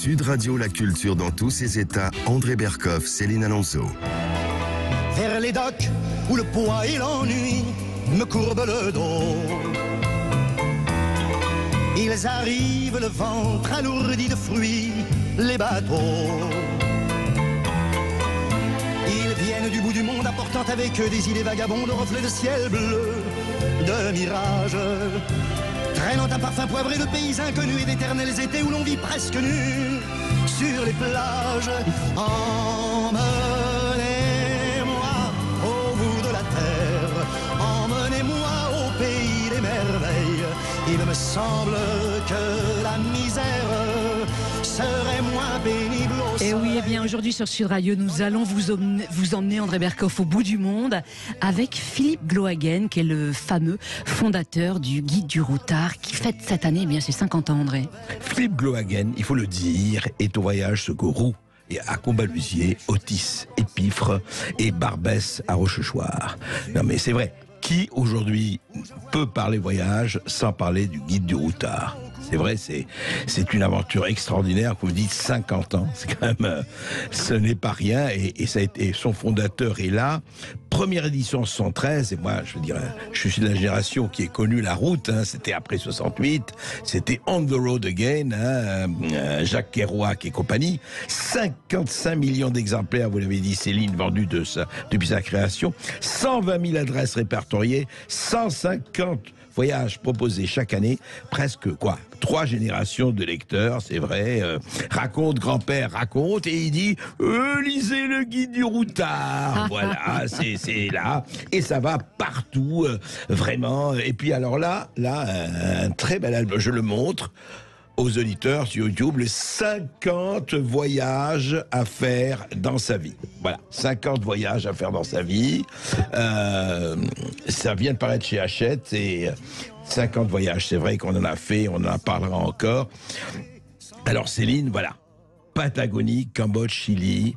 Sud Radio, la culture dans tous ses états. André Berkoff, Céline Alonso. Vers les docks où le poids et l'ennui me courbent le dos. Ils arrivent le ventre alourdi de fruits, les bateaux. Ils viennent du bout du monde apportant avec eux des idées vagabondes, reflets de ciel bleu, de mirages. Traînant un parfum poivré de pays inconnus et d'éternels étés où l'on vit presque nu sur les plages. Emmenez-moi au bout de la terre, emmenez-moi au pays des merveilles. Il me semble que la misère serait moins pénible au soleil. Et oui, eh bien aujourd'hui sur Sud Radio, nous allons vous emmener, André Berkoff, au bout du monde avec Philippe Glohagen, qui est le fameux fondateur du Guide du Routard, qui fête cette année ses 50 ans, André. Philippe Glohagen, il faut le dire, est au voyage ce gourou. Et à Combalusier, Otis, Épifre et Barbès à Rochechouart. Non mais c'est vrai, qui aujourd'hui peut parler voyage sans parler du Guide du Routard? C'est vrai, c'est une aventure extraordinaire. Comme vous dites, 50 ans, c'est quand même, ce n'est pas rien. Et ça a été, son fondateur est là. Première édition en 73, et moi, je veux dire, je suis de la génération qui est connue la route. C'était après 68, c'était On the Road Again, Jacques Kerouac et compagnie. 55 millions d'exemplaires, vous l'avez dit, Céline, vendus depuis sa création. 120 000 adresses répertoriées, 150 voyages proposés chaque année, presque 3 générations de lecteurs, c'est vrai. Raconte, grand-père raconte, et il dit lisez le Guide du Routard. Voilà, c'est là, et ça va partout, vraiment. Et puis alors là, un très bel album, je le montre aux auditeurs sur YouTube, les 50 voyages à faire dans sa vie. Voilà, 50 voyages à faire dans sa vie. Ça vient de paraître chez Hachette, et 50 voyages, c'est vrai qu'on en a fait, on en parlera encore. Alors Céline, voilà, Patagonie, Cambodge, Chili,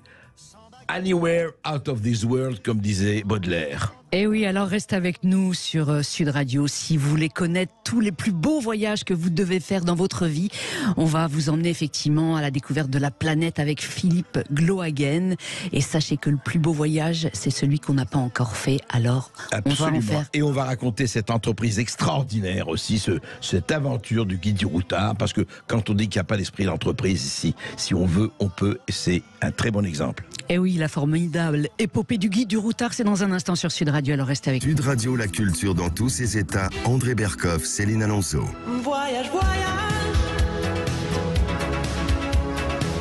anywhere out of this world, comme disait Baudelaire. Et oui, alors reste avec nous sur Sud Radio. Si vous voulez connaître tous les plus beaux voyages que vous devez faire dans votre vie, on va vous emmener effectivement à la découverte de la planète avec Philippe Glohagen. Et sachez que le plus beau voyage, c'est celui qu'on n'a pas encore fait. Alors, absolument. On va en faire. Et on va raconter cette entreprise extraordinaire aussi, cette aventure du Guide du Routard, parce que quand on dit qu'il n'y a pas d'esprit d'entreprise ici, si on veut, on peut, et c'est un très bon exemple. Et oui, la formidable épopée du Guide du Routard, c'est dans un instant sur Sud Radio, alors restez avec nous. Sud Radio, la culture dans tous ses états. André Berkoff, Céline Alonso. Voyage, voyage,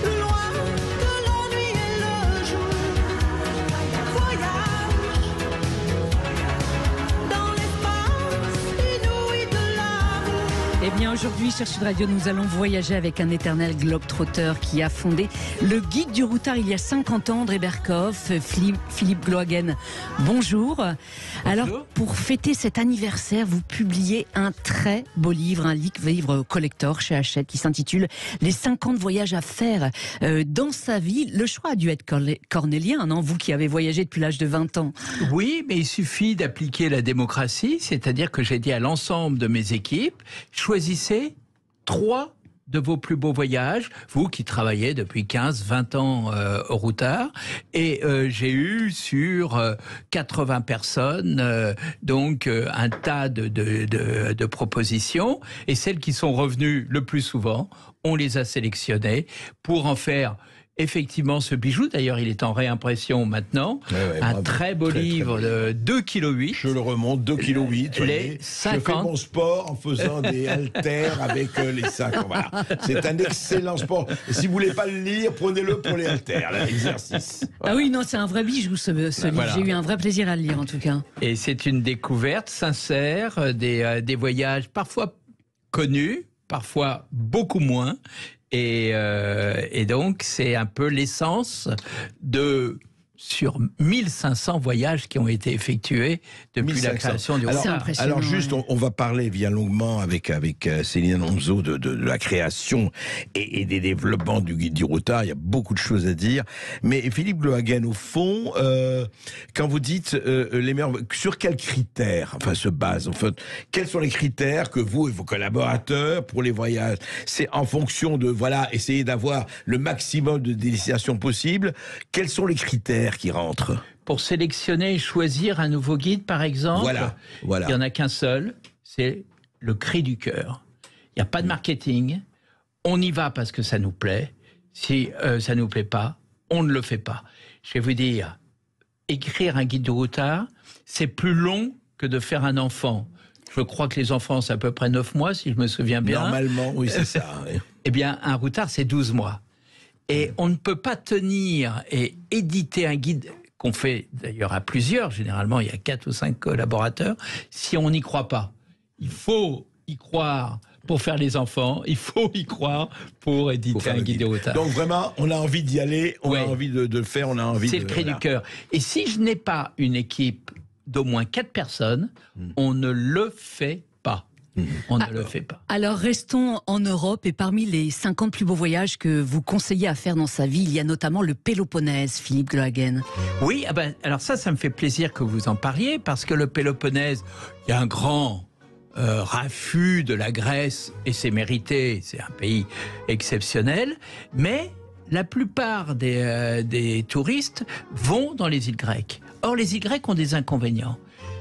loin de l'ennui et le jour. Voyage, dans l'espace inouï de l'amour. Eh bien aujourd'hui sur Sud Radio, nous allons voyager avec un éternel globe-trotteur qui a fondé le Guide du Routard il y a 50 ans, André Berkoff, Philippe Glohagen. Bonjour. Alors pour fêter cet anniversaire, vous publiez un très beau livre, un livre collector chez Hachette qui s'intitule Les 50 voyages à faire dans sa vie. Le choix a dû être cornélien, non? Vous qui avez voyagé depuis l'âge de 20 ans. Oui, mais il suffit d'appliquer la démocratie, c'est-à-dire que j'ai dit à l'ensemble de mes équipes, choisissez 3 de vos plus beaux voyages, vous qui travaillez depuis 15-20 ans au Routard, et j'ai eu sur 80 personnes donc un tas de propositions, et celles qui sont revenues le plus souvent, on les a sélectionnées pour en faire effectivement ce bijou. D'ailleurs, il est en réimpression maintenant. Un très beau livre de 2,8 kg. Je le remonte, 2,8 kg. Les 50. Je fais mon sport en faisant des haltères avec les 50. Voilà. C'est un excellent sport. Et si vous voulez pas le lire, prenez-le pour les haltères, l'exercice. Voilà. Ah oui, non, c'est un vrai bijou ce livre. Voilà. J'ai eu un vrai plaisir à le lire en tout cas. Et c'est une découverte sincère des voyages parfois connus, parfois beaucoup moins. Et donc, c'est un peu l'essence de sur 1500 voyages qui ont été effectués depuis la 1500. création du Alors, C'est Routard. impressionnant, alors juste, ouais. on va parler bien longuement avec Céline Alonso de la création et des développements du guide du Routard. Il y a beaucoup de choses à dire. Mais Philippe Glohagen, au fond, quand vous dites les meilleurs, sur quels critères se base, en fait, quels sont les critères que vous et vos collaborateurs pour les voyages? C'est en fonction de, essayer d'avoir le maximum de destinations possibles. Quels sont les critères qui rentrent? Pour sélectionner et choisir un nouveau guide, par exemple, Voilà. il n'y en a qu'un seul, c'est le cri du cœur. Il n'y a pas de marketing, on y va parce que ça nous plaît. Si ça ne nous plaît pas, on ne le fait pas. Je vais vous dire, écrire un guide du Routard, c'est plus long que de faire un enfant. Je crois que les enfants, c'est à peu près 9 mois, si je me souviens bien. Normalement, oui, c'est ça. Oui. Eh bien, un Routard, c'est 12 mois. Et on ne peut pas tenir et éditer un guide, qu'on fait d'ailleurs à plusieurs, généralement il y a 4 ou 5 collaborateurs, si on n'y croit pas. Il faut y croire pour faire les enfants, il faut y croire pour éditer un guide du Routard. Donc vraiment, on a envie d'y aller, on Ouais. a envie de le faire, on a envie C'est de... le cri voilà. du cœur. Et si je n'ai pas une équipe d'au moins 4 personnes, on ne le fait pas. On ne le fait pas. Alors restons en Europe et parmi les 50 plus beaux voyages que vous conseillez à faire dans sa vie, il y a notamment le Péloponnèse, Philippe Glohagen. Oui, alors ça me fait plaisir que vous en parliez, parce que le Péloponnèse, il y a un grand raffut de la Grèce, et c'est mérité, c'est un pays exceptionnel, mais la plupart des touristes vont dans les îles grecques. Or, les îles grecques ont des inconvénients.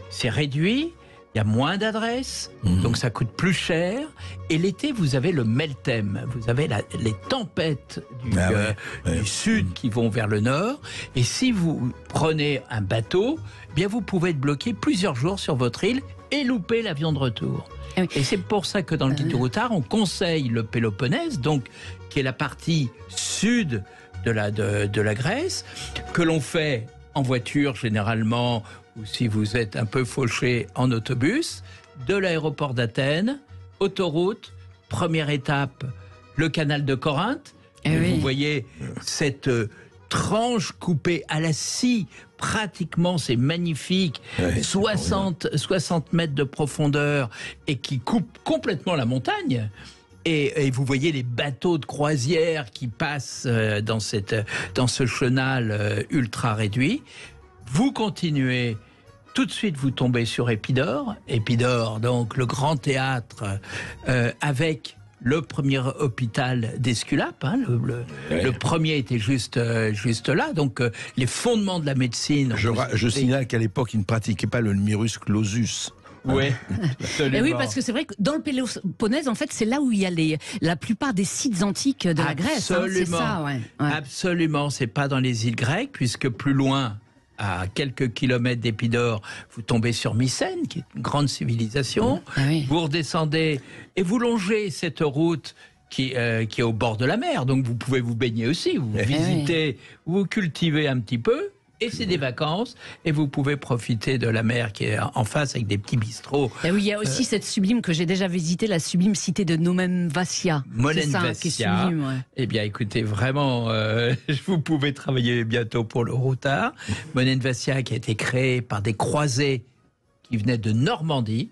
C'est réduit, il y a moins d'adresses, donc ça coûte plus cher. Et l'été, vous avez le Meltem, vous avez les tempêtes du sud qui vont vers le nord. Et si vous prenez un bateau, eh bien vous pouvez être bloqué plusieurs jours sur votre île et louper l'avion de retour. Ah oui. Et c'est pour ça que dans le guide du Routard, on conseille le Péloponnèse, donc qui est la partie sud de la Grèce, que l'on fait en voiture généralement, ou si vous êtes un peu fauché en autobus, de l'aéroport d'Athènes, autoroute, première étape, le canal de Corinthe. Eh Et oui. vous voyez cette tranche coupée à la scie, pratiquement, c'est magnifique, Ouais, c'est 60 mètres de profondeur, et qui coupe complètement la montagne. Et vous voyez les bateaux de croisière qui passent dans ce chenal ultra réduit. Vous continuez, tout de suite vous tombez sur Épidore. Épidore, donc le grand théâtre avec le premier hôpital d'Esculape. Hein, le premier était juste là. Donc les fondements de la médecine. Je signale qu'à l'époque, ils ne pratiquaient pas le numerus clausus. Oui, Et oui, parce que c'est vrai que dans le Péloponnèse, en fait, c'est là où il y a la plupart des sites antiques de la Grèce. Hein, c'est ça, ouais. Absolument, c'est pas dans les îles grecques, puisque plus loin, à quelques kilomètres d'Épidore, vous tombez sur Mycène, qui est une grande civilisation. Ah oui. Vous redescendez et vous longez cette route qui est au bord de la mer. Donc vous pouvez vous baigner aussi, vous visitez, vous cultivez un petit peu. Et c'est des vacances, et vous pouvez profiter de la mer qui est en face avec des petits bistrots. Et oui, il y a aussi cette sublime que j'ai déjà visitée, la sublime cité de Monemvasia. C'est ça, qui est Monemvasia. sublime, ouais. Eh bien, écoutez, vraiment, vous pouvez travailler bientôt pour le Routard. Monemvasia qui a été créé par des croisés qui venaient de Normandie.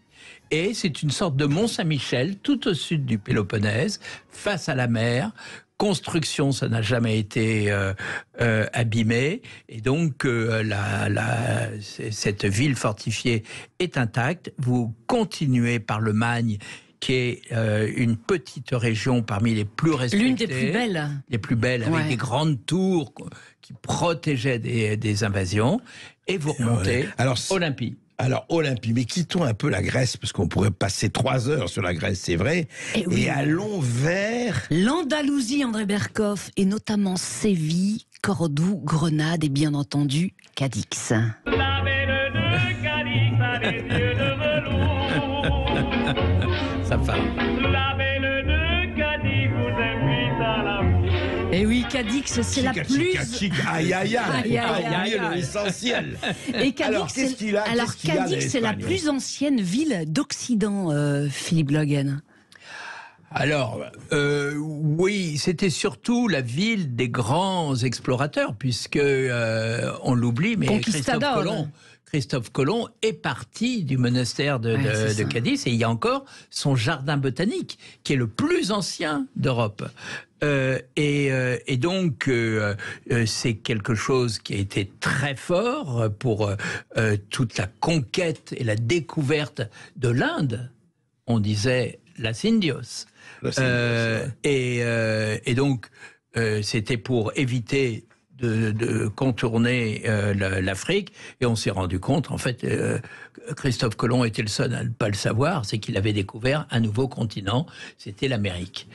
Et c'est une sorte de Mont-Saint-Michel, tout au sud du Péloponnèse, face à la mer. Construction, ça n'a jamais été abîmé. Et donc, cette ville fortifiée est intacte. Vous continuez par le Magne, qui est une petite région parmi les plus respectées. L'une des plus belles. Les plus belles, avec des grandes tours qui protégeaient des invasions. Et vous remontez Olympie. Alors, Olympie, mais quittons un peu la Grèce, parce qu'on pourrait passer 3 heures sur la Grèce, c'est vrai. Et allons vers... l'Andalousie, André Berkoff, et notamment Séville, Cordoue, Grenade et bien entendu Cadix. La belle de Cadix a des yeux de velours. Ça part. La belle de Cadix vous invite à l'amour. Et oui, Cadix, c'est la plus... Aïe, aïe, aïe, Aïe, aïe, faut pas oublier aïe. l'essentiel. Et Cadix, Alors, qu'est-ce qu'il a alors, Cadix, c'est la l'Espagne plus ancienne ville d'Occident, Philippe Glohagen. Alors, oui, c'était surtout la ville des grands explorateurs, puisque on l'oublie, mais Christophe Colomb est parti du monastère de Cadix, et il y a encore son jardin botanique, qui est le plus ancien d'Europe. Et donc, c'est quelque chose qui a été très fort pour toute la conquête et la découverte de l'Inde. On disait Las Indios. Et donc, c'était pour éviter de contourner l'Afrique, et on s'est rendu compte, en fait, Christophe Colomb était le seul à ne pas le savoir, c'est qu'il avait découvert un nouveau continent, c'était l'Amérique.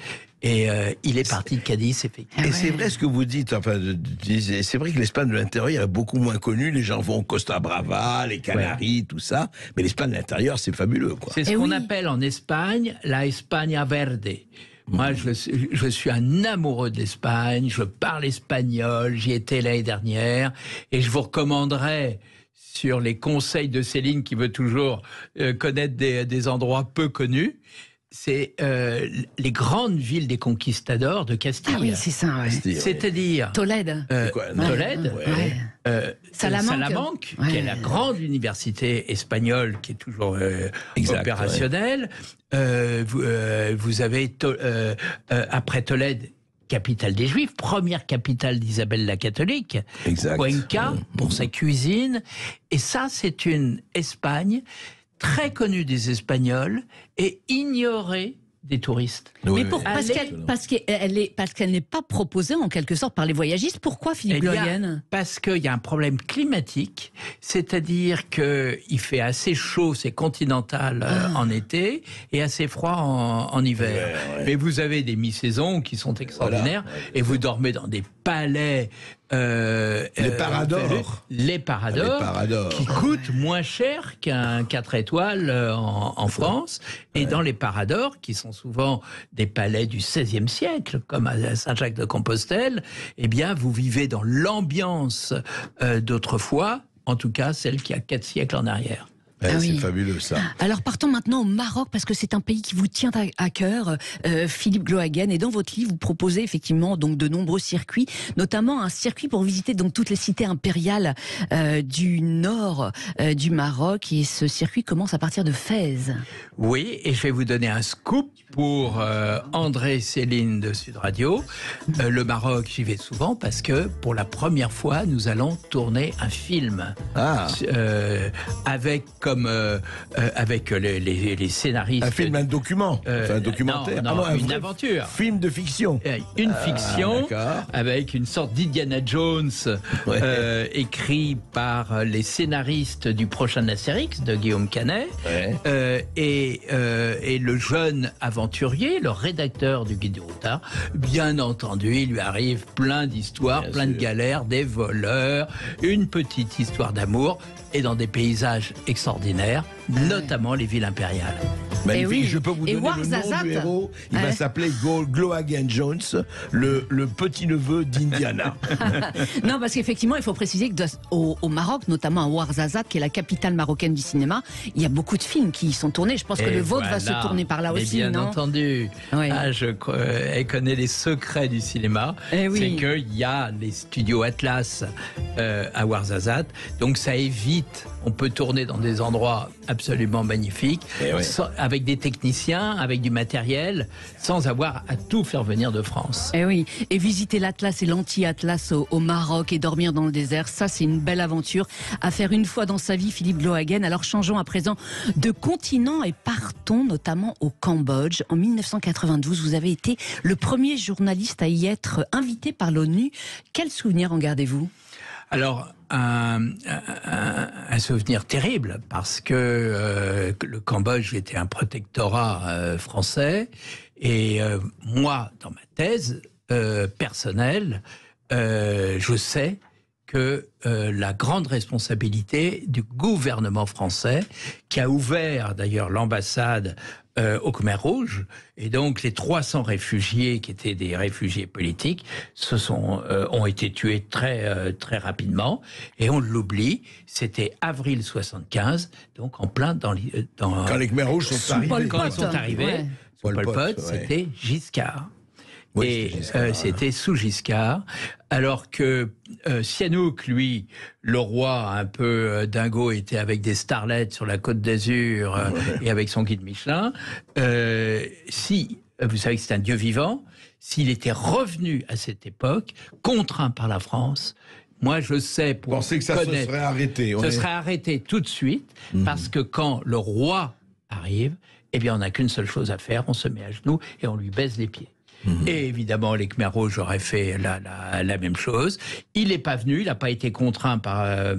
Et il est parti de Cadiz, effectivement. Et c'est vrai ce que vous dites, enfin, c'est vrai que l'Espagne de l'intérieur est beaucoup moins connue, les gens vont au Costa Brava, les Canaries, tout ça, mais l'Espagne de l'intérieur, c'est fabuleux, quoi. C'est ce qu'on appelle en Espagne la España Verde. Moi, je suis un amoureux de l'Espagne, je parle espagnol, j'y étais l'année dernière, et je vous recommanderais, sur les conseils de Céline qui veut toujours connaître des endroits peu connus, c'est les grandes villes des conquistadors de Castille. Ah oui, c'est ça, ouais. C'est-à-dire Tolède. Tolède, Salamanque, qui est la grande université espagnole qui est toujours opérationnelle. Vous avez après Tolède, capitale des Juifs, première capitale d'Isabelle la Catholique, Cuenca pour sa cuisine. Et ça, c'est une Espagne très connue des Espagnols et ignorée des touristes. Parce qu'elle n'est pas proposée en quelque sorte par les voyagistes. Pourquoi, Philippe Gloaguen ? Parce qu'il y a un problème climatique, c'est-à-dire qu'il fait assez chaud, c'est continental en été, et assez froid en hiver. Mais vous avez des mi-saisons qui sont extraordinaires, et vous dormez dans des palais... les Paradors. Les Paradors, qui coûtent moins cher qu'un 4 étoiles en France. Et dans les Paradors, qui sont souvent des palais du XVIe siècle, comme à Saint-Jacques-de-Compostelle, eh bien, vous vivez dans l'ambiance d'autrefois, en tout cas celle qui a 4 siècles en arrière. C'est fabuleux, ça. Alors partons maintenant au Maroc, parce que c'est un pays qui vous tient à cœur, Philippe Gloaguen. Et dans votre livre, vous proposez effectivement donc de nombreux circuits, notamment un circuit pour visiter donc toutes les cités impériales du nord du Maroc. Et ce circuit commence à partir de Fès. Oui, et je vais vous donner un scoop pour André Céline de Sud Radio. Le Maroc, j'y vais souvent parce que pour la première fois, nous allons tourner un film avec les scénaristes. Un film, un document, un documentaire. Une aventure. Film de fiction. Une fiction avec une sorte d'Indiana Jones écrit par les scénaristes du prochain Astérix de Guillaume Canet et le jeune aventurier, le rédacteur du Guide du Routard. Bien entendu, il lui arrive plein d'histoires, plein de galères, des voleurs, une petite histoire d'amour et dans des paysages extraordinaires, notamment les villes impériales. Magnifique, je peux vous donner le nom du héros. Il va s'appeler Gloaguen Jones, le petit-neveu d'Indiana. Non, parce qu'effectivement, il faut préciser que au Maroc, notamment à Ouarzazate, qui est la capitale marocaine du cinéma, il y a beaucoup de films qui y sont tournés. Je pense que le vôtre va se tourner par là aussi, bien non ? Entendu. Oui. Elle connaît les secrets du cinéma. C'est qu'il y a les studios Atlas à Ouarzazate. Donc ça évite, on peut tourner dans des endroits absolument magnifiques, avec des techniciens, avec du matériel, sans avoir à tout faire venir de France. Et visiter l'Atlas et l'anti-Atlas au Maroc et dormir dans le désert, ça c'est une belle aventure à faire une fois dans sa vie, Philippe Gloaguen. Alors changeons à présent de continent et partons notamment au Cambodge. En 1992, vous avez été le premier journaliste à y être invité par l'ONU. Quel souvenir en gardez-vous ? Alors, un souvenir terrible, parce que le Cambodge était un protectorat français, et moi, dans ma thèse personnelle, je sais que la grande responsabilité du gouvernement français, qui a ouvert d'ailleurs l'ambassade au Khmer Rouge, et donc les 300 réfugiés qui étaient des réfugiés politiques ont été tués très rapidement, et on l'oublie. C'était avril 75, donc en plein quand les Khmer Rouges sont arrivés. Quand ils sont arrivés, Pol Pot, ouais. c'était Giscard. Oui, Et c'était Giscard, c'était sous Giscard, alors que Sihanouk, lui, le roi un peu dingo, était avec des starlettes sur la Côte d'Azur et avec son guide Michelin. Si, vous savez que c'est un dieu vivant, s'il était revenu à cette époque, contraint par la France, moi je sais pour Pensez que ça se serait arrêté. Ce serait arrêté tout de suite, parce que quand le roi arrive, eh bien on n'a qu'une seule chose à faire, on se met à genoux et on lui baise les pieds. Et évidemment, les Khmers rouges auraient fait la même chose. Il n'est pas venu, il n'a pas été contraint par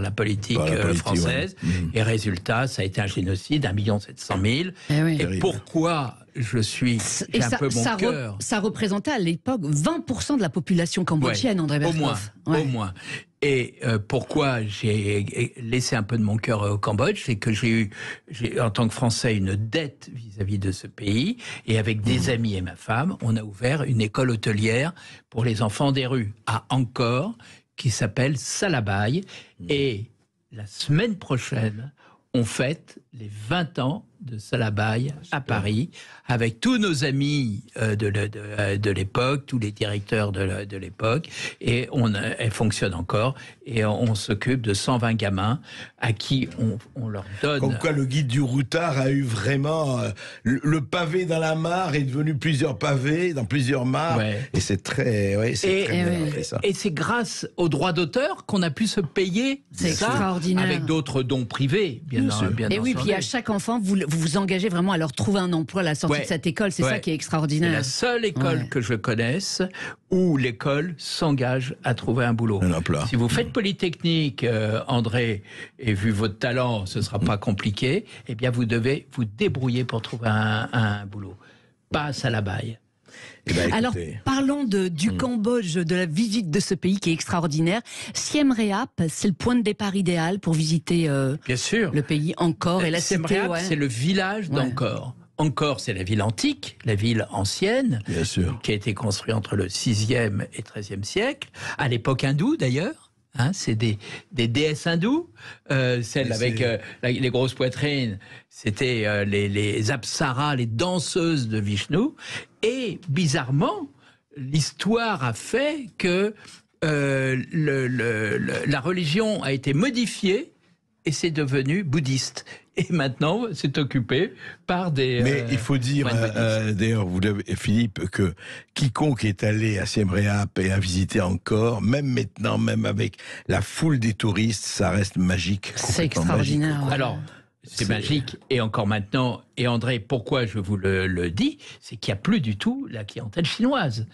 la politique française. Ouais. Et résultat, ça a été un génocide, 1 700 000. Et pourquoi j'ai un peu mon cœur. Ça représentait à l'époque 20% de la population cambodgienne, André Berkoff. Au moins. Et pourquoi j'ai laissé un peu de mon cœur au Cambodge, c'est que j'ai en tant que Français une dette vis-à-vis de ce pays, et avec des amis et ma femme, on a ouvert une école hôtelière pour les enfants des rues à Angkor, qui s'appelle Salabai, et la semaine prochaine, on fête les 20 ans de Salabai à Paris, avec tous nos amis de l'époque, tous les directeurs de l'époque, et elle fonctionne encore, et on s'occupe de 120 gamins à qui on leur donne... Comme quoi le guide du routard a eu vraiment... le pavé dans la mare est devenu plusieurs pavés dans plusieurs mares, et c'est très bien fait, ça. Et c'est grâce aux droits d'auteur qu'on a pu se payer c'est ça, extraordinaire. avec d'autres dons privés, bien sûr. Et oui, puis à chaque enfant, vous vous engagez vraiment à leur trouver un emploi à la sortie de cette école. C'est ça qui est extraordinaire. C'est la seule école que je connaisse où l'école s'engage à trouver un boulot. Si vous faites Polytechnique, André, et vu votre talent, ce ne sera pas compliqué, eh bien vous devez vous débrouiller pour trouver un boulot. Pas à Salabai. Alors, parlons du Cambodge, de la visite de ce pays qui est extraordinaire. Siem Reap, c'est le point de départ idéal pour visiter bien sûr. Le pays Angkor et la Siem cité. Reap, c'est le village d'Angkor. Angkor, c'est la ville antique, la ville ancienne, bien sûr, qui a été construite entre le 6e et 13e siècle, à l'époque hindoue d'ailleurs. C'est des déesses hindoues, celles avec les grosses poitrines, c'était les apsaras, les danseuses de Vishnu. Et bizarrement, l'histoire a fait que la religion a été modifiée et c'est devenu bouddhiste. Et maintenant, c'est occupé par des... Mais il faut dire, d'ailleurs, Philippe, que quiconque est allé à Siem Reap et a visité encore, même maintenant, même avec la foule des touristes, ça reste magique. C'est extraordinaire. Magique. Alors, c'est magique, et encore maintenant. Et André, pourquoi je vous le dis, c'est qu'il n'y a plus du tout la clientèle chinoise.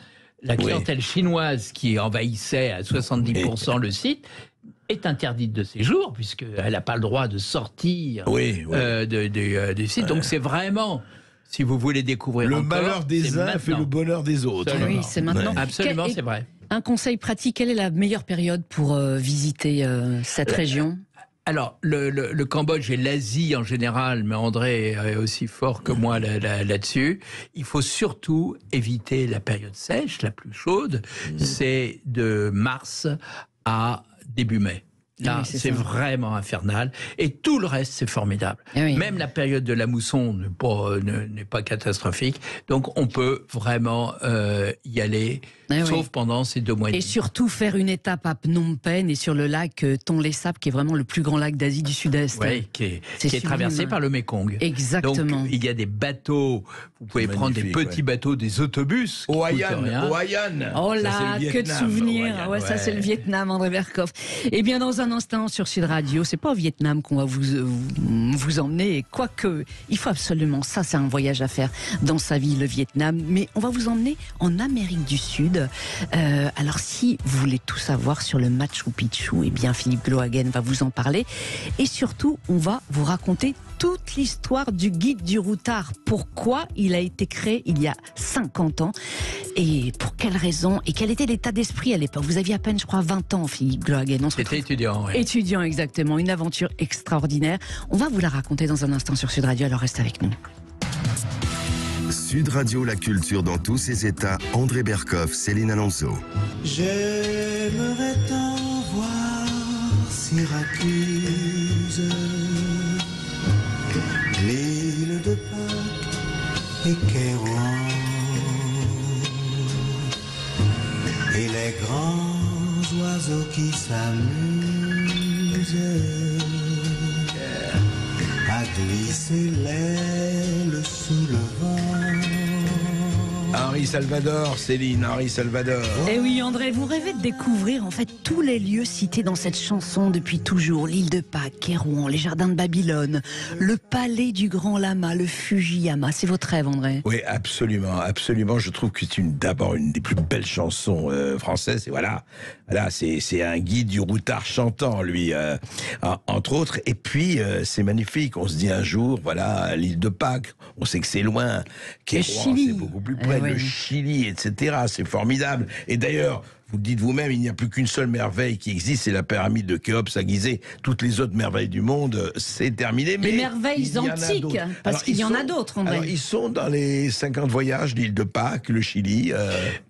La clientèle chinoise qui envahissait à 70% le site est interdite de séjour, puisqu'elle n'a pas le droit de sortir du site. Donc c'est vraiment, si vous voulez découvrir le encore, malheur des uns fait le bonheur des autres. Oui, c'est maintenant. Absolument, c'est vrai. Un conseil pratique, quelle est la meilleure période pour visiter cette région ? Alors, le Cambodge et l'Asie en général, mais André est aussi fort que moi là-dessus, il faut surtout éviter la période sèche, la plus chaude, c'est de mars à début mai. Là, c'est vraiment infernal. Et tout le reste, c'est formidable. Même la période de la mousson n'est pas catastrophique. Donc, on peut vraiment y aller, sauf pendant ces 2 mois et demi. Et surtout, faire une étape à Phnom Penh et sur le lac Tonlé Sap, qui est vraiment le plus grand lac d'Asie du Sud-Est. Oui, qui est traversé par le Mékong. Exactement. Donc, il y a des bateaux. Vous pouvez prendre des petits bateaux, des autobus. Au Haiyan. Oh là, que de souvenirs. Ça, c'est le Vietnam, André Berkoff. Eh bien, dans un instant sur Sud Radio, c'est pas au Vietnam qu'on va vous emmener, quoique il faut absolument, ça c'est un voyage à faire dans sa vie, le Vietnam, mais on va vous emmener en Amérique du Sud. Alors si vous voulez tout savoir sur le Machu Picchu, eh bien Philippe Glohagen va vous en parler, et surtout on va vous raconter toute l'histoire du guide du routard, pourquoi il a été créé il y a 50 ans, et pour quelles raisons, et quel était l'état d'esprit à l'époque. Vous aviez à peine, je crois, 20 ans, Philippe Glohagen. J'étais étudiant, oui. Étudiant, exactement. Une aventure extraordinaire. On va vous la raconter dans un instant sur Sud Radio, alors reste avec nous. Sud Radio, la culture dans tous ses états. André Berkoff, Céline Alonso. J'aimerais t'en voir Syracuse, l'île de Pâques et Kérouan, et les grands oiseaux qui s'amusent à glisser l'aile sous le vent. Henri Salvador, Céline, Henri Salvador. Eh oui, André, vous rêvez de découvrir en fait tous les lieux cités dans cette chanson depuis toujours. L'île de Pâques, Kérouan, les jardins de Babylone, le palais du Grand Lama, le Fujiyama. C'est votre rêve, André? Oui, absolument, absolument. Je trouve que c'est d'abord une des plus belles chansons françaises. Et voilà, c'est un guide du routard chantant, lui, entre autres. Et puis, c'est magnifique. On se dit un jour, voilà, l'île de Pâques, on sait que c'est loin. Kérouan, c'est beaucoup plus près. Le Chili, etc. C'est formidable. Et d'ailleurs, vous le dites vous-même, il n'y a plus qu'une seule merveille qui existe, c'est la pyramide de Khéops à Gizeh. Toutes les autres merveilles du monde, c'est terminé. Mais les merveilles antiques, parce qu'il y en a d'autres, André. Alors, ils sont dans les 50 voyages, l'île de Pâques, le Chili,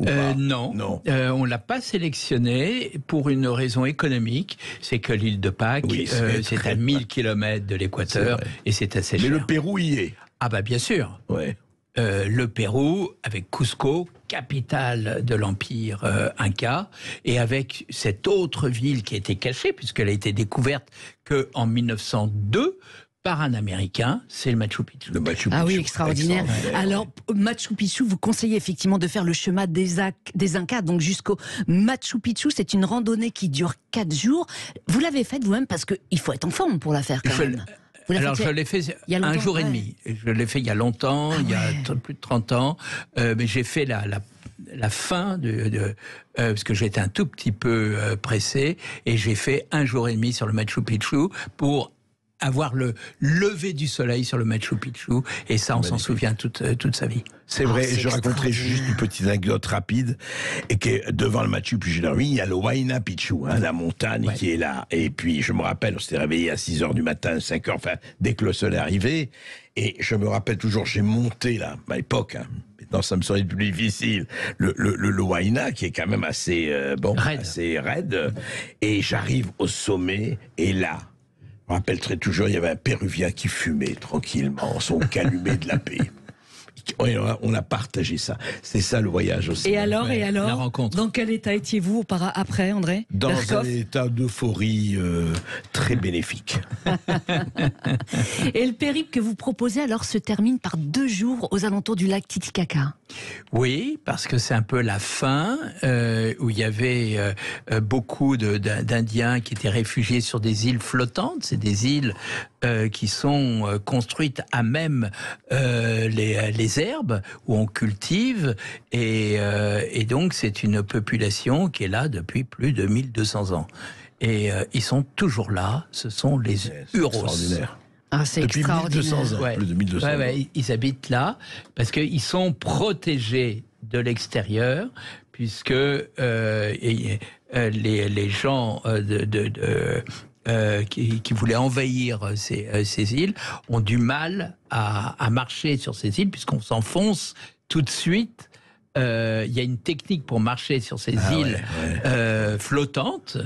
ou pas? Non. On ne l'a pas sélectionné pour une raison économique. C'est que l'île de Pâques, c'est à 1000 km de l'équateur et c'est assez cher. Mais le Pérou y est. Ah bah bien sûr. Ouais. Le Pérou, avec Cusco, capitale de l'Empire Inca, et avec cette autre ville qui a été cachée, puisqu'elle a été découverte qu'en 1902, par un Américain, c'est le Machu Picchu. Ah oui, extraordinaire. Alors, Machu Picchu, vous conseillez effectivement de faire le chemin des Incas, donc jusqu'au Machu Picchu. C'est une randonnée qui dure 4 jours. Vous l'avez faite vous-même parce qu'il faut être en forme pour la faire quand même. Alors, je l'ai fait un jour et demi. Je l'ai fait il y a longtemps, il y a plus de 30 ans. Mais j'ai fait la fin parce que j'étais un tout petit peu pressé. Et j'ai fait un jour et demi sur le Machu Picchu pour avoir le lever du soleil sur le Machu Picchu. Et ça, on s'en souvient toute sa vie. C'est vrai, je raconterai juste une petite anecdote rapide, et que devant le Machu Picchu, il y a le Huayna Picchu, la montagne qui est là. Et puis, je me rappelle, on s'était réveillé à 6h du matin, 5h, enfin, dès que le soleil arrivait. Et je me rappelle toujours, j'ai monté là, à l'époque, maintenant ça me serait plus difficile, le Huayna, qui est quand même assez, assez raide. Et j'arrive au sommet, et là, je me rappelle très toujours, il y avait un Péruvien qui fumait tranquillement, son calumet de la paix. On a partagé ça. C'est ça le voyage aussi. Et alors, la rencontre. Dans quel état étiez-vous après, André? Dans un état d'euphorie très bénéfique. Et le périple que vous proposez alors se termine par 2 jours aux alentours du lac Titicaca. Oui, parce que c'est un peu la fin, où il y avait beaucoup d'Indiens qui étaient réfugiés sur des îles flottantes. C'est des îles qui sont construites à même les herbes où on cultive, et donc c'est une population qui est là depuis plus de 1200 ans. Et ils sont toujours là, ce sont les Huros. Ah, c'est depuis extraordinaire. 1200 ans, plus de 1200 ans. Ils habitent là parce qu'ils sont protégés de l'extérieur, puisque les gens qui voulaient envahir ces îles ont du mal à marcher sur ces îles, puisqu'on s'enfonce tout de suite. Il y a une technique pour marcher sur ces îles flottantes,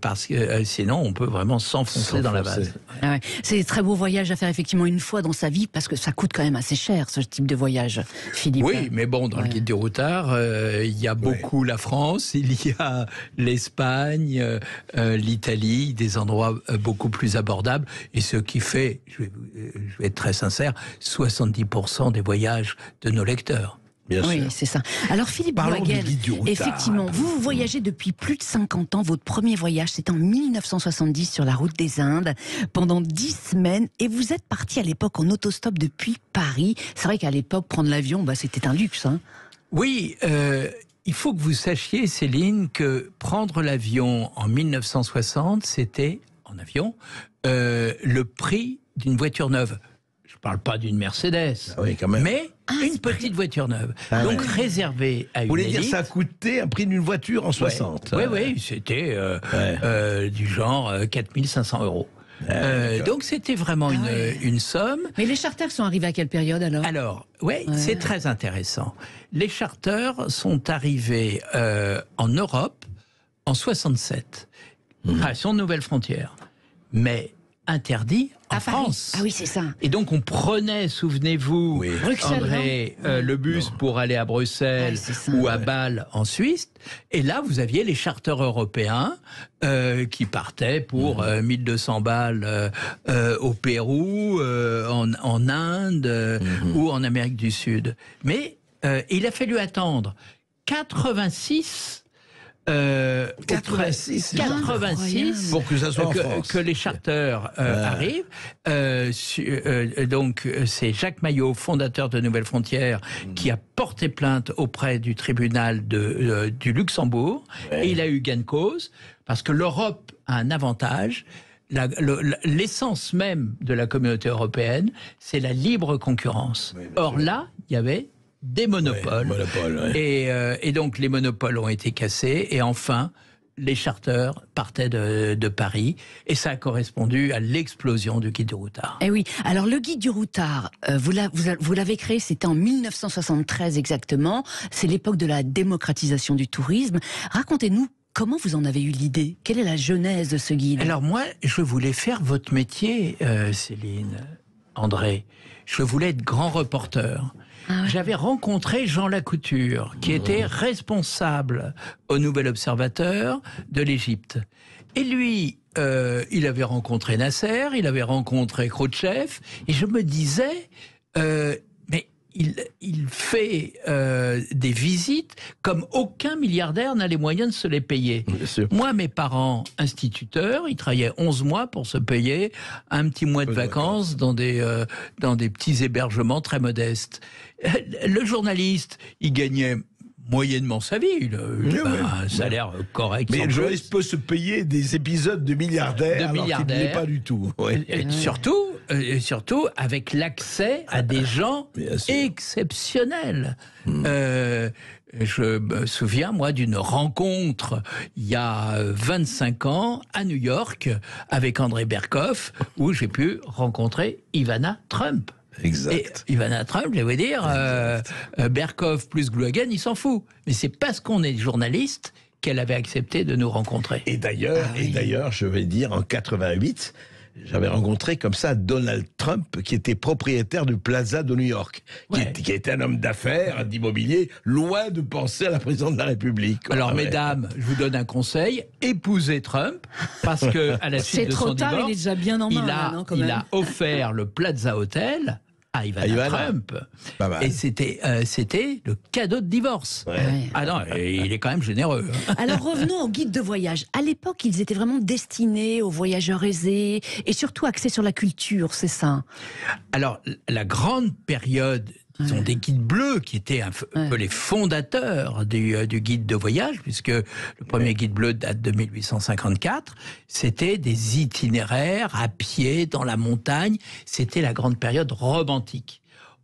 parce que sinon on peut vraiment s'enfoncer dans la base. Ah ouais. C'est un très beau voyage à faire effectivement une fois dans sa vie, parce que ça coûte quand même assez cher ce type de voyage, Philippe. Oui, mais bon, dans le guide du routard, il y a beaucoup la France, il y a l'Espagne, l'Italie, des endroits beaucoup plus abordables, et ce qui fait, je vais être très sincère, 70% des voyages de nos lecteurs. Oui, c'est ça. Alors Philippe Bloaguen, effectivement, vous voyagez depuis plus de 50 ans. Votre premier voyage, c'est en 1970 sur la route des Indes, pendant 10 semaines. Et vous êtes parti à l'époque en autostop depuis Paris. C'est vrai qu'à l'époque, prendre l'avion, c'était un luxe. Oui, il faut que vous sachiez, Céline, que prendre l'avion en 1960, c'était, en avion, le prix d'une voiture neuve. Je ne parle pas d'une Mercedes, mais une petite voiture neuve. Donc réservée à une élite. Vous voulez dire ça a coûté un prix d'une voiture en 60? Oui, c'était du genre 4500 €. Donc c'était vraiment une somme. Mais les charters sont arrivés à quelle période alors? Alors, c'est très intéressant. Les charters sont arrivés en Europe en 67, création de nouvelles frontières, mais interdits en À Paris. France. Ah oui, c'est ça. Et donc on prenait, souvenez-vous, Oui. Bruxelles, André, le bus pour aller à Bruxelles Ouais, c'est ça. ou à Bâle en Suisse. Et là, vous aviez les charters européens qui partaient pour 1200 balles au Pérou, en Inde ou en Amérique du Sud. Mais il a fallu attendre 86. 86, 86 pour que ça soit en France. que les charters arrivent. Donc c'est Jacques Maillot, fondateur de Nouvelles Frontières, qui a porté plainte auprès du tribunal du Luxembourg. Ouais. Et il a eu gain de cause parce que l'Europe a un avantage. L'essence même de la communauté européenne, c'est la libre concurrence. Or là, il y avait des monopoles. Ouais, monopole, ouais. Et donc les monopoles ont été cassés et enfin les charters partaient de Paris et ça a correspondu à l'explosion du guide du routard. Eh oui, alors le guide du routard, vous l'avez créé, c'était en 1973 exactement, c'est l'époque de la démocratisation du tourisme. Racontez-nous comment vous en avez eu l'idée, quelle est la genèse de ce guide? Alors moi, je voulais faire votre métier, Céline, André. Je voulais être grand reporter. Ah ouais. J'avais rencontré Jean Lacouture, qui était responsable au Nouvel Observateur de l'Égypte. Et lui, il avait rencontré Nasser, il avait rencontré Khrouchtchev, et je me disais, mais il fait des visites comme aucun milliardaire n'a les moyens de se les payer. Bien sûr. Moi, mes parents, instituteurs, ils travaillaient 11 mois pour se payer un petit mois de vacances dans des petits hébergements très modestes. Le journaliste, il gagnait moyennement sa vie. Il a un salaire correct. Mais sans le plus. journaliste peut se payer des épisodes de milliardaires, alors qu'il ne l'est pas du tout. Ouais. Et surtout avec l'accès à des gens Bien sûr. exceptionnels. Je me souviens, moi, d'une rencontre il y a 25 ans à New York avec André Berkoff, où j'ai pu rencontrer Ivana Trump. Exact. Et Ivana Trump, je vais vous dire, Berkoff plus Glohagen, il s'en fout. Mais c'est parce qu'on est journaliste qu'elle avait accepté de nous rencontrer. Et d'ailleurs, je vais dire, en 88, j'avais rencontré comme ça Donald Trump, qui était propriétaire du Plaza de New York, qui était un homme d'affaires, d'immobilier, loin de penser à la présidente de la République. Quoi. Alors, Ouais. mesdames, je vous donne un conseil, épousez Trump, parce que à la suite C'est de trop son tard, divorce, il est déjà bien en main. là, non, quand il même. a offert le Plaza Hotel à Ivana Trump. Pas mal. Et c'était le cadeau de divorce. Ouais. Ah non, il est quand même généreux. hein. Alors revenons aux guides de voyage. À l'époque, ils étaient vraiment destinés aux voyageurs aisés et surtout axés sur la culture, c'est ça? Alors, la grande période, disons, des guides bleus, qui étaient un peu les fondateurs du guide de voyage, puisque le premier guide bleu date de 1854, c'était des itinéraires à pied dans la montagne. C'était la grande période romantique.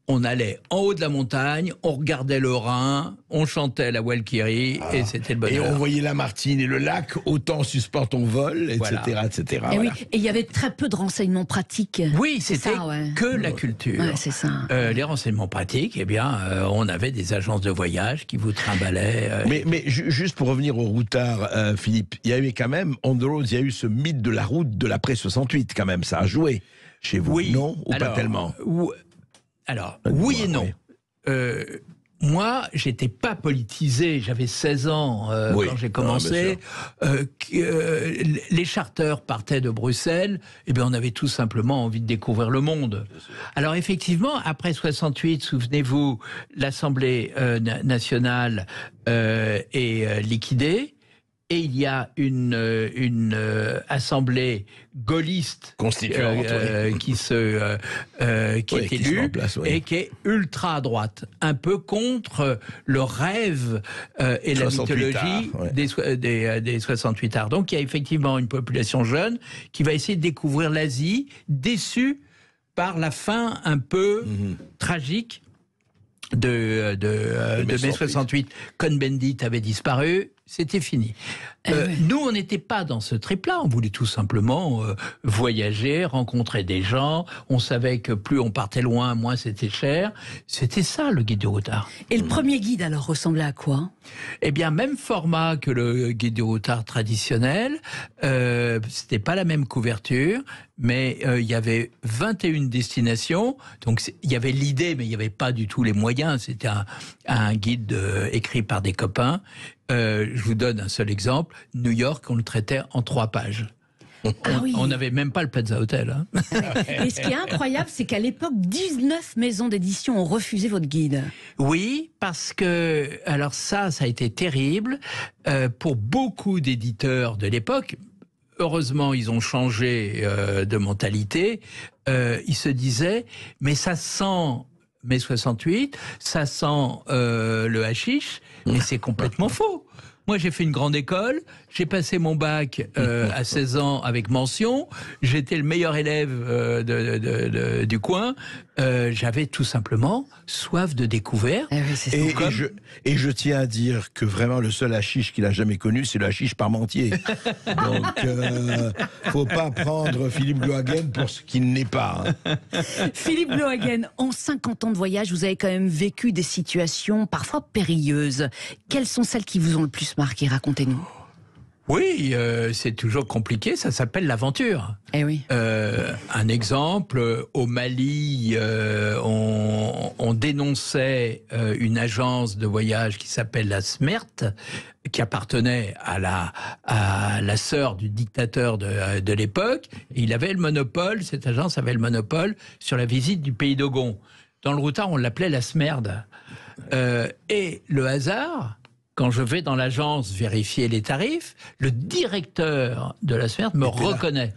On allait en haut de la montagne, on regardait le Rhin, on chantait la Walkyrie, et c'était le Et bonheur. on voyait Lamartine et le lac, autant suspend ton vol, etc. Voilà. etc. Et voilà. oui, et il y avait très peu de renseignements pratiques. Oui, C'est c'était ça, ouais. que la culture. Ouais, c'est ça. Les renseignements pratiques, eh bien, on avait des agences de voyage qui vous trimballaient. Mais juste pour revenir au routard, Philippe, il y avait quand même, on the road, il y a eu ce mythe de la route de l'après 68, quand même, ça a joué chez vous, Oui. non? Ou Alors, pas tellement? Alors, oui et non. Oui. Moi, j'étais pas politisé, j'avais 16 ans Oui. quand j'ai Non, commencé. Les charters partaient de Bruxelles, et bien on avait tout simplement envie de découvrir le monde. Alors effectivement, après 68, souvenez-vous, l'Assemblée nationale est liquidée. Et il y a une assemblée gaulliste Constituante, qui est qui se met élue en place, oui. et qui est ultra à droite, un peu contre le rêve et la 68 mythologie arts, ouais. des 68 arts. Donc il y a effectivement une population jeune qui va essayer de découvrir l'Asie, déçue par la fin un peu tragique de mai 68. Cohn-Bendit avait disparu, c'était fini. Nous, on n'était pas dans ce trip-là, on voulait tout simplement voyager, rencontrer des gens, on savait que plus on partait loin, moins c'était cher. C'était ça, le guide du routard. Et le premier guide, alors, ressemblait à quoi? Eh bien, même format que le guide du routard traditionnel. C'était pas la même couverture, mais il y avait 21 destinations. Donc, il y avait l'idée, mais il n'y avait pas du tout les moyens. C'était un guide écrit par des copains. Je vous donne un seul exemple. New York, on le traitait en 3 pages. On n'avait même pas le Plaza Hotel. Hein. Et ce qui est incroyable, c'est qu'à l'époque, 19 maisons d'édition ont refusé votre guide. Oui, parce que, alors ça a été terrible pour beaucoup d'éditeurs de l'époque. Heureusement, ils ont changé de mentalité. Ils se disaient, mais ça sent mai 68, ça sent le hashish, mais c'est complètement faux. Moi, j'ai fait une grande école, j'ai passé mon bac à 16 ans avec mention, j'étais le meilleur élève du coin, j'avais tout simplement soif de découverte. Ah oui, c'est ça. Et je tiens à dire que vraiment le seul hashish qu'il a jamais connu, c'est le hashish parmentier. Donc, faut pas prendre Philippe Glohagen pour ce qu'il n'est pas. Hein. Philippe Glohagen, en 50 ans de voyage, vous avez quand même vécu des situations parfois périlleuses. Quelles sont celles qui vous ont le plus marqué? Racontez-nous. Oui, c'est toujours compliqué, ça s'appelle l'aventure. Eh oui. Un exemple, au Mali, on dénonçait une agence de voyage qui s'appelle la SMERT, qui appartenait à la sœur du dictateur de l'époque. Il avait le monopole, cette agence avait le monopole sur la visite du pays d'Ogon. Dans le routard, on l'appelait la SMERD. Et le hasard... Quand je vais dans l'agence vérifier les tarifs, le directeur de la SMERD me reconnaît.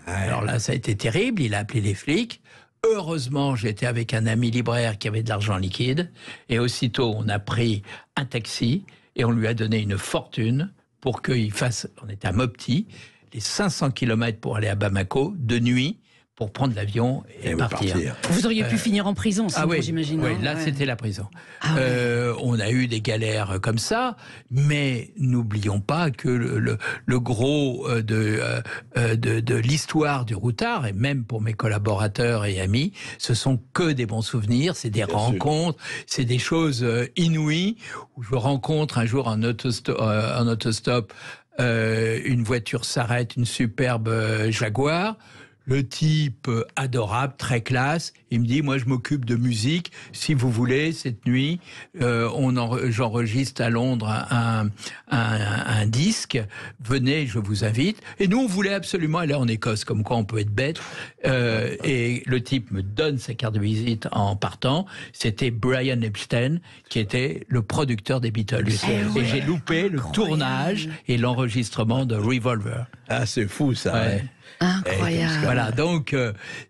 Alors là, ça a été terrible, il a appelé les flics. Heureusement, j'étais avec un ami libraire qui avait de l'argent liquide. Et aussitôt, on a pris un taxi et on lui a donné une fortune pour qu'il fasse, on était à Mopti, les 500 km pour aller à Bamako, de nuit, pour prendre l'avion et partir. Vous auriez pu finir en prison, sinon, j'imagine. Oui, hein, là, ouais. C'était la prison. On a eu des galères comme ça, mais n'oublions pas que le gros de l'histoire du routard, et même pour mes collaborateurs et amis, ce sont que des bons souvenirs, c'est des rencontres, c'est des choses inouïes, où je rencontre un jour en autostop, une voiture s'arrête, une superbe Jaguar. Le type adorable, très classe, il me dit, moi je m'occupe de musique, si vous voulez, cette nuit, j'enregistre à Londres un disque, venez, je vous invite. Et nous, on voulait absolument aller en Écosse, comme quoi on peut être bête. Et le type me donne sa carte de visite en partant. C'était Brian Epstein, qui était le producteur des Beatles. Et j'ai loupé le tournage et l'enregistrement de Revolver. Ah, c'est fou ça. Ouais. Incroyable. Voilà, donc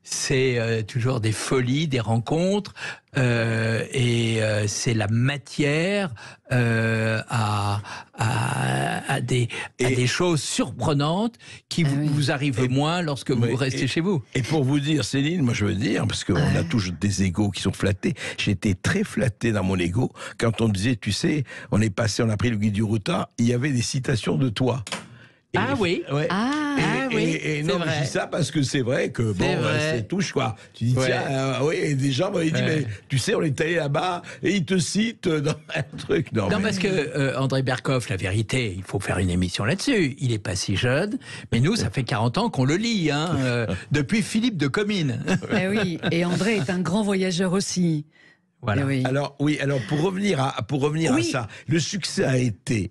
c'est toujours des folies, des rencontres, et c'est la matière à des choses surprenantes qui vous arrivent moins lorsque vous restez chez vous. Et pour vous dire, Céline, moi je veux dire, parce qu'on a tous des égos qui sont flattés, j'étais très flatté dans mon égo quand on disait, tu sais, on a pris le guide du routard, il y avait des citations de toi. Oui. Ouais. Et non, vrai. je dis ça parce que c'est vrai que c'est touche quoi. Tu dis tiens, et des gens m'avaient dit mais tu sais on est allé là-bas et ils te citent dans un truc. Non, parce que André Berkoff, la vérité, il faut faire une émission là-dessus. Il est pas si jeune, mais nous ça fait 40 ans qu'on le lit, depuis Philippe de Comines. Oui, et André est un grand voyageur aussi. Voilà. Alors pour revenir à ça, le succès a été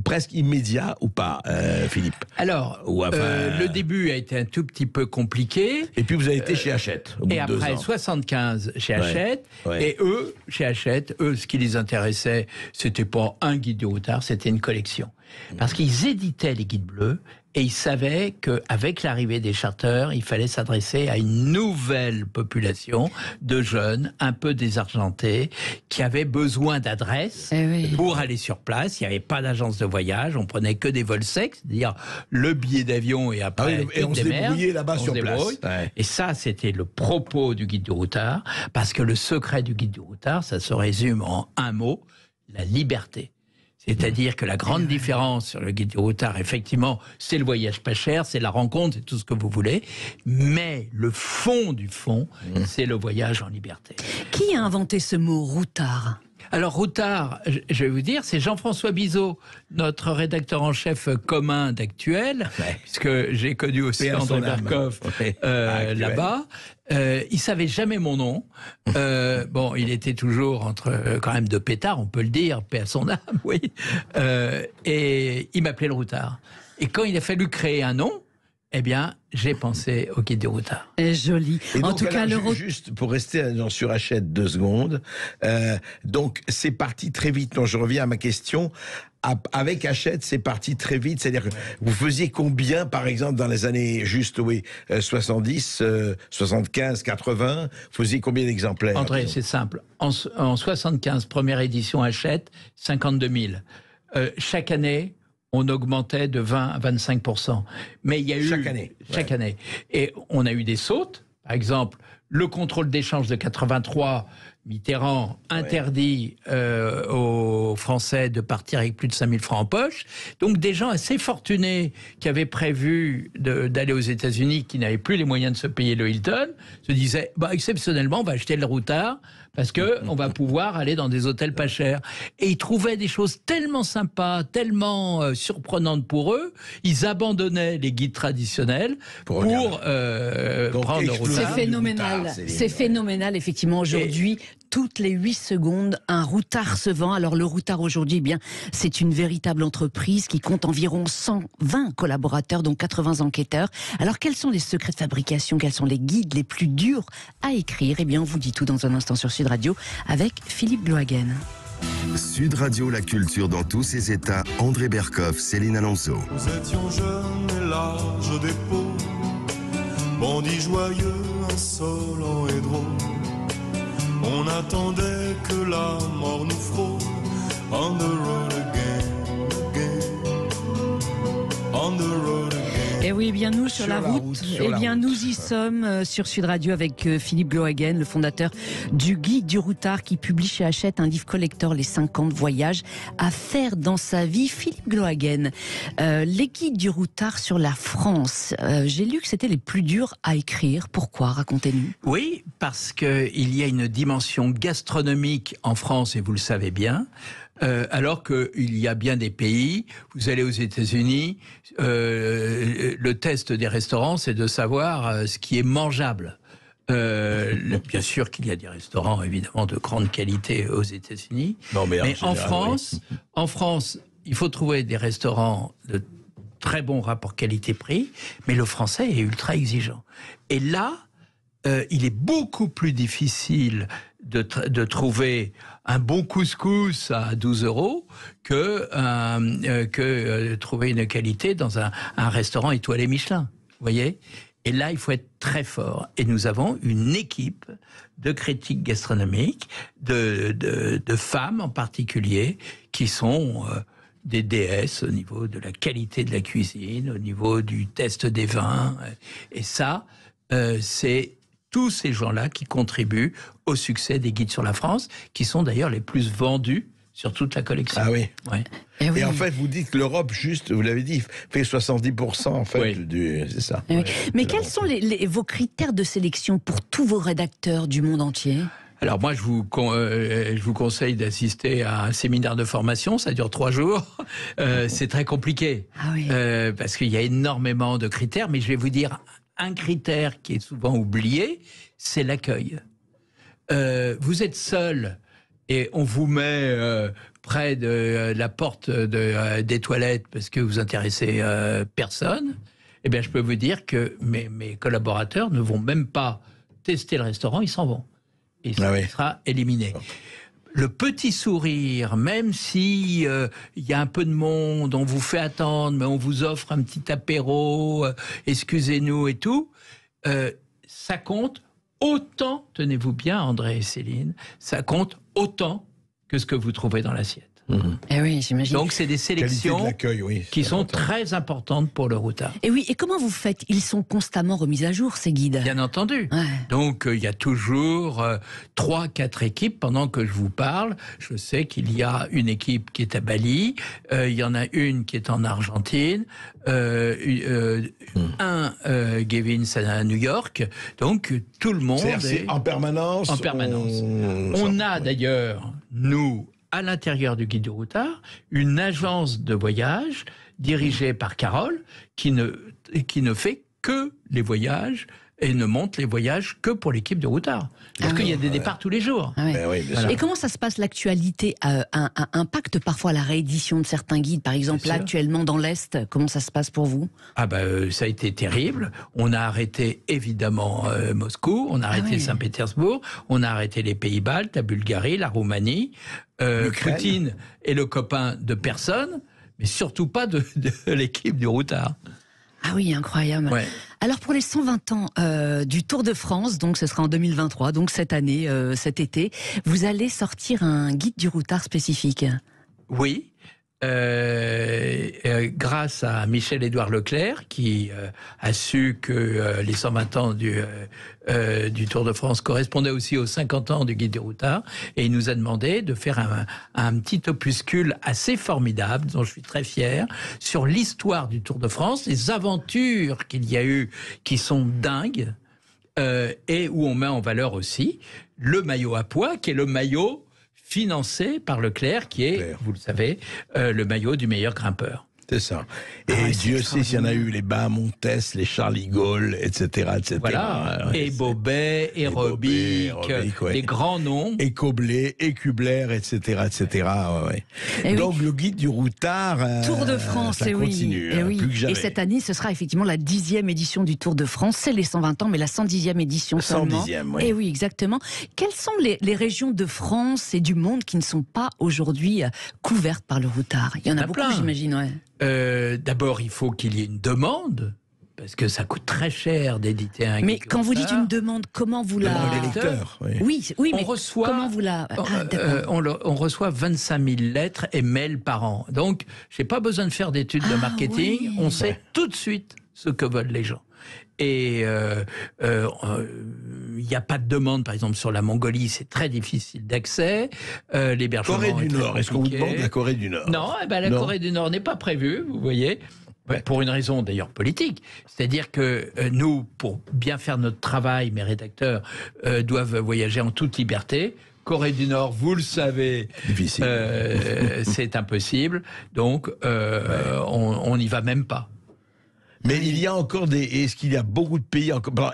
presque immédiat ou pas, Philippe? Alors, le début a été un tout petit peu compliqué. Et puis vous avez été chez Hachette au bout et de 2 après, ans. 75 chez Hachette. Ouais. Et eux, chez Hachette, ce qui les intéressait, c'était pas un guide du routard, c'était une collection. Parce qu'ils éditaient les guides bleus et ils savaient qu'avec l'arrivée des charters, il fallait s'adresser à une nouvelle population de jeunes, un peu désargentés, qui avaient besoin d'adresses pour aller sur place. Il n'y avait pas d'agence de voyage, on prenait que des vols secs, c'est-à-dire le billet d'avion et après et on se débrouillait là-bas sur place. Ouais. Et ça, c'était le propos du guide du routard, parce que le secret du guide du routard, ça se résume en un mot, la liberté. C'est-à-dire que la grande différence sur le guide du routard, effectivement, c'est le voyage pas cher, c'est la rencontre, c'est tout ce que vous voulez, mais le fond du fond, c'est le voyage en liberté. Qui a inventé ce mot routard? Alors, routard, je vais vous dire, c'est Jean-François Bizot, notre rédacteur en chef commun d'Actuel, puisque j'ai connu aussi Paix à André son âme. Berkoff Actuel. là-bas. Il savait jamais mon nom. Bon, il était toujours entre quand même deux pétards, on peut le dire, paix à son âme, oui. Et il m'appelait le routard. Et quand il a fallu créer un nom, eh bien, j'ai pensé au guide du routard. Joli. Et En donc, tout cas, alors, juste pour rester sur Hachette 2 secondes, donc c'est parti très vite. Non, je reviens à ma question. Avec Hachette, c'est parti très vite. C'est-à-dire que vous faisiez combien, par exemple, dans les années 70, 75, 80, vous faisiez combien d'exemplaires? André, c'est simple. En 75, première édition Hachette, 52 000. Chaque année, on augmentait de 20 à 25%. Mais il y a eu... Chaque année. Chaque année. Et on a eu des sautes. Par exemple, le contrôle d'échange de 83, Mitterrand interdit aux Français de partir avec plus de 5 000 francs en poche. Donc des gens assez fortunés qui avaient prévu d'aller aux États-Unis, qui n'avaient plus les moyens de se payer le Hilton, se disaient exceptionnellement, on va acheter le routard parce qu'on va pouvoir aller dans des hôtels pas chers. Et ils trouvaient des choses tellement sympas, tellement surprenantes pour eux, ils abandonnaient les guides traditionnels pour prendre le routard. C'est phénoménal. C'est phénoménal, effectivement. Aujourd'hui, toutes les 8 secondes, un routard se vend. Alors, le routard aujourd'hui, eh bien, c'est une véritable entreprise qui compte environ 120 collaborateurs, dont 80 enquêteurs. Alors, quels sont les secrets de fabrication? Quels sont les guides les plus durs à écrire? Eh bien, on vous dit tout dans un instant sur Sud Radio avec Philippe Glohagen. Sud Radio, la culture dans tous ses états. André Berkoff, Céline Alonso. Nous étions jeunes et larges d'épaules, bandits joyeux, insolents et drôles. On attendait que la mort nous frôle. On the road again, again. On the road again. Et oui, eh bien nous sur la route, eh bien nous y sommes sur Sud Radio avec Philippe Glohagen, le fondateur du Guide du routard, qui publie chez Hachette un livre collector, les 50 voyages à faire dans sa vie. Philippe Glohagen, les guides du routard sur la France, j'ai lu que c'était les plus durs à écrire. Pourquoi? Racontez-nous. Oui, parce qu'il y a une dimension gastronomique en France, et vous le savez bien. Alors qu'il y a bien des pays, vous allez aux États-Unis, le test des restaurants, c'est de savoir ce qui est mangeable. Bien sûr qu'il y a des restaurants, évidemment, de grande qualité aux États-Unis. Mais en France, il faut trouver des restaurants de très bon rapport qualité-prix, mais le français est ultra exigeant. Et là, il est beaucoup plus difficile de trouver un bon couscous à 12 € que trouver une qualité dans un restaurant étoilé Michelin. Vous voyez ? Et là, il faut être très fort. Et nous avons une équipe de critiques gastronomiques, de femmes en particulier, qui sont des déesses au niveau de la qualité de la cuisine, au niveau du test des vins. Et ça, c'est tous ces gens-là qui contribuent au succès des guides sur la France, qui sont d'ailleurs les plus vendus sur toute la collection. Ah oui. Ouais. Et en fait, vous dites que l'Europe, juste, vous l'avez dit, fait 70% en fait c'est ça. Oui. Mais quels sont vos critères de sélection pour tous vos rédacteurs du monde entier ? Alors moi, je vous conseille d'assister à un séminaire de formation, ça dure 3 jours. C'est très compliqué, parce qu'il y a énormément de critères, mais je vais vous dire un critère qui est souvent oublié, c'est l'accueil. Vous êtes seul et on vous met près de la porte des toilettes parce que vous intéressez personne. Eh bien, je peux vous dire que mes collaborateurs ne vont même pas tester le restaurant, ils s'en vont. Et ça sera éliminé. Le petit sourire, même si il y a un peu de monde, on vous fait attendre, mais on vous offre un petit apéro, excusez-nous et tout, ça compte autant, tenez-vous bien André et Céline, ça compte autant que ce que vous trouvez dans l'assiette. Eh oui, j'imagine. Donc c'est des Qualité de sélections l'accueil, oui. qui c'est sont important. très importantes pour le routard. Et oui, et comment vous faites? Ils sont constamment remis à jour, ces guides. Bien entendu. Ouais. Donc il y a toujours 3-4 équipes. Pendant que je vous parle, je sais qu'il y a une équipe qui est à Bali, il y en a une qui est en Argentine, Gavin à New York. Donc tout le monde C'est-à-dire, c'est en permanence. en permanence. On a d'ailleurs, nous, à l'intérieur du guide du routard, une agence de voyage dirigée par Carole qui ne fait que les voyages et ne monte les voyages que pour l'équipe de routard. Parce qu'il y a des départs tous les jours. Ah ouais. Ben oui, bien Voilà. Et comment ça se passe, l'actualité impacte parfois la réédition de certains guides? Par exemple, Bien là, sûr. actuellement, dans l'Est, comment ça se passe pour vous? Ah ça a été terrible. On a arrêté évidemment Moscou, on a arrêté oui. Saint-Pétersbourg, on a arrêté les Pays-Baltes, la Bulgarie, la Roumanie. L'Ukraine. Poutine est le copain de personne, mais surtout pas de l'équipe du routard. Ah oui, incroyable. Ouais. Alors pour les 120 ans du Tour de France, donc ce sera en 2023, donc cette année, cet été, vous allez sortir un guide du routard spécifique. Oui. Grâce à Michel-Édouard Leclerc qui a su que les 120 ans du Tour de France correspondaient aussi aux 50 ans du Guide du routard, et il nous a demandé de faire un petit opuscule assez formidable, dont je suis très fier, sur l'histoire du Tour de France, les aventures qu'il y a eu qui sont dingues, et où on met en valeur aussi le maillot à pois, qui est le maillot financé par Leclerc, qui est, Leclerc. vous le savez, le maillot du meilleur grimpeur. C'est ça. Et Ah ouais, Dieu c'est sait s'il y en a eu les Bahamontes, les Charlie Gaulle, etc. Voilà. Ouais, Et c'est- Bobet, et Robic, ouais. des grands noms. Et Coblet, et Kubler, etc. Ouais. Eh oui. Donc le guide du routard, Tour de France, ça et oui. continue, Et hein, oui. plus que jamais. Et cette année, ce sera effectivement la 10e édition du Tour de France. C'est les 120 ans, mais la 110e édition seulement. 110e, oui. Et oui, exactement. Quelles sont les régions de France et du monde qui ne sont pas aujourd'hui couvertes par le routard? Il y en a beaucoup, plein. j'imagine, ouais. D'abord, il faut qu'il y ait une demande, parce que ça coûte très cher d'éditer un Mais guide quand vous dites routard. une demande, comment vous la... Demande des lecteurs, oui. Oui, On mais reçoit- comment vous la... Ah, d'accord. on reçoit 25 000 lettres et mails par an. Donc, j'ai pas besoin de faire d'études de Ah, marketing. oui. On sait tout de suite ce que veulent les gens. Et il n'y a pas de demande, par exemple, sur la Mongolie, c'est très difficile d'accès. L'hébergement Corée est du très Nord, est-ce qu'on vous compliqué. demande la Corée du Nord? Non, la Non. Corée du Nord n'est pas prévue, vous voyez. Ouais. Pour une raison d'ailleurs politique. C'est-à-dire que nous, pour bien faire notre travail, mes rédacteurs doivent voyager en toute liberté. Corée du Nord, vous le savez, Difficile. c'est impossible. Donc, on n'y va même pas. Mais il y a encore est-ce qu'il y a beaucoup de pays encore? Alors,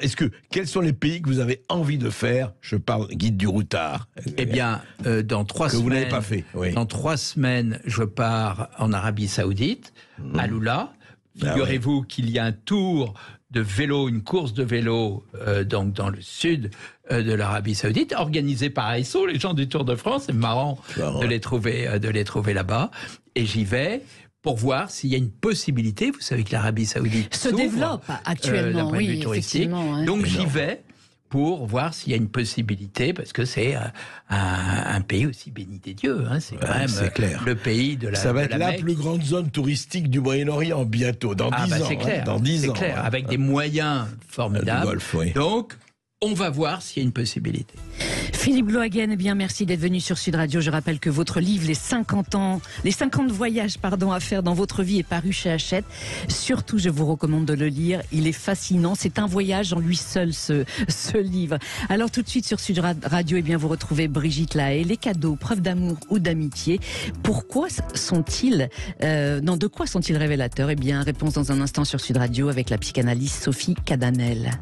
quels sont les pays que vous avez envie de faire? Je parle guide du routard. Eh bien, dans 3 Que semaines, vous n'avez pas fait, oui. dans 3 semaines, je pars en Arabie Saoudite, à Lula. Figurez-vous qu'il y a un tour de vélo, une course de vélo, donc dans le sud de l'Arabie Saoudite, organisée par ASO, les gens du Tour de France. C'est marrant de les trouver là-bas. Et j'y vais pour voir s'il y a une possibilité. Vous savez que l'Arabie Saoudite Se s'ouvre, développe actuellement, d'un point de vue oui, touristique. effectivement, ouais. Donc j'y Énorme. vais pour voir s'il y a une possibilité, parce que c'est un pays aussi béni des dieux. Hein. C'est quand même c'est clair. le pays de la Ça va de être la Mecque. plus grande zone touristique du Moyen-Orient bientôt, dans 10 ans. C'est clair, dans 10 c'est ans. clair, hein. avec des moyens formidables. Le Golfe, oui. Donc, on va voir s'il y a une possibilité. Philippe Glohagen, eh bien, merci d'être venu sur Sud Radio. Je rappelle que votre livre, les 50 voyages, à faire dans votre vie, est paru chez Hachette. Surtout, je vous recommande de le lire. Il est fascinant. C'est un voyage en lui seul, ce livre. Alors, tout de suite sur Sud Radio, eh bien, vous retrouvez Brigitte Lahaye. Les cadeaux, preuves d'amour ou d'amitié. Pourquoi sont-ils, de quoi sont-ils révélateurs? Eh bien, réponse dans un instant sur Sud Radio avec la psychanalyste Sophie Cadanel.